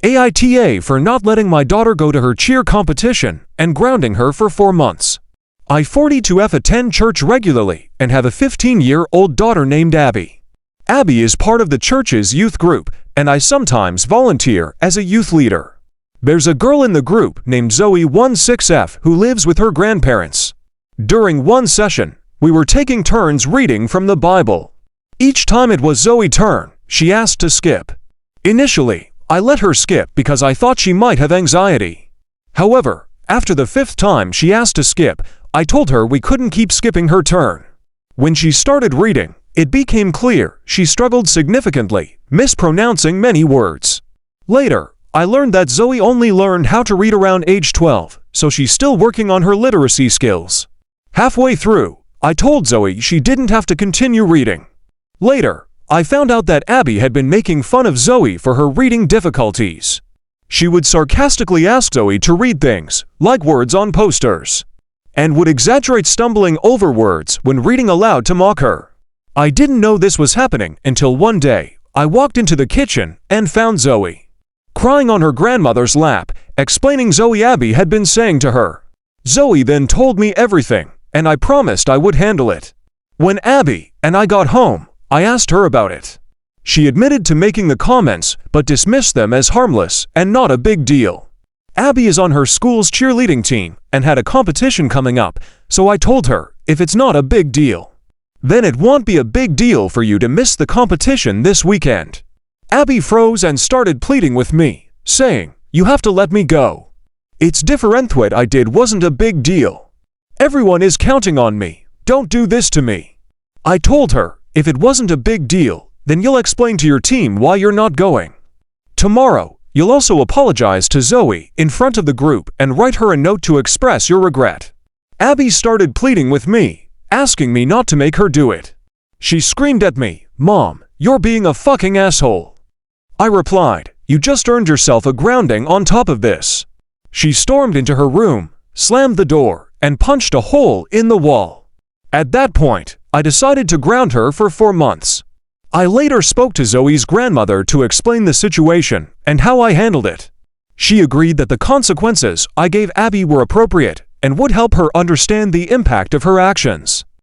AITA for not letting my daughter go to her cheer competition and grounding her for 4 months. I 42F attend church regularly and have a 15-year-old daughter named Abby. Abby is part of the church's youth group, and I sometimes volunteer as a youth leader. There's a girl in the group named Zoe 16F who lives with her grandparents. During one session, we were taking turns reading from the Bible. Each time it was Zoe's turn, she asked to skip. Initially, I let her skip because I thought she might have anxiety. However, after the 5th time she asked to skip, I told her we couldn't keep skipping her turn. When she started reading, it became clear she struggled significantly, mispronouncing many words. Later, I learned that Zoe only learned how to read around age 12, so she's still working on her literacy skills. Halfway through, I told Zoe she didn't have to continue reading. Later, I found out that Abby had been making fun of Zoe for her reading difficulties. She would sarcastically ask Zoe to read things, like words on posters, and would exaggerate stumbling over words when reading aloud to mock her. I didn't know this was happening until one day, I walked into the kitchen and found Zoe crying on her grandmother's lap, explaining Zoe Abby had been saying to her. Zoe then told me everything, and I promised I would handle it. When Abby and I got home, I asked her about it. She admitted to making the comments, but dismissed them as harmless and not a big deal. Abby is on her school's cheerleading team and had a competition coming up, so I told her, if it's not a big deal, then it won't be a big deal for you to miss the competition this weekend. Abby froze and started pleading with me, saying, "You have to let me go. It's different what I did wasn't a big deal. Everyone is counting on me. Don't do this to me." I told her, if it wasn't a big deal, then you'll explain to your team why you're not going. Tomorrow, you'll also apologize to Zoe in front of the group and write her a note to express your regret. Abby started pleading with me, asking me not to make her do it. She screamed at me, "Mom, you're being a fucking asshole." I replied, "You just earned yourself a grounding on top of this." She stormed into her room, slammed the door, and punched a hole in the wall. At that point, I decided to ground her for 4 months. I later spoke to Zoe's grandmother to explain the situation and how I handled it. She agreed that the consequences I gave Abby were appropriate and would help her understand the impact of her actions.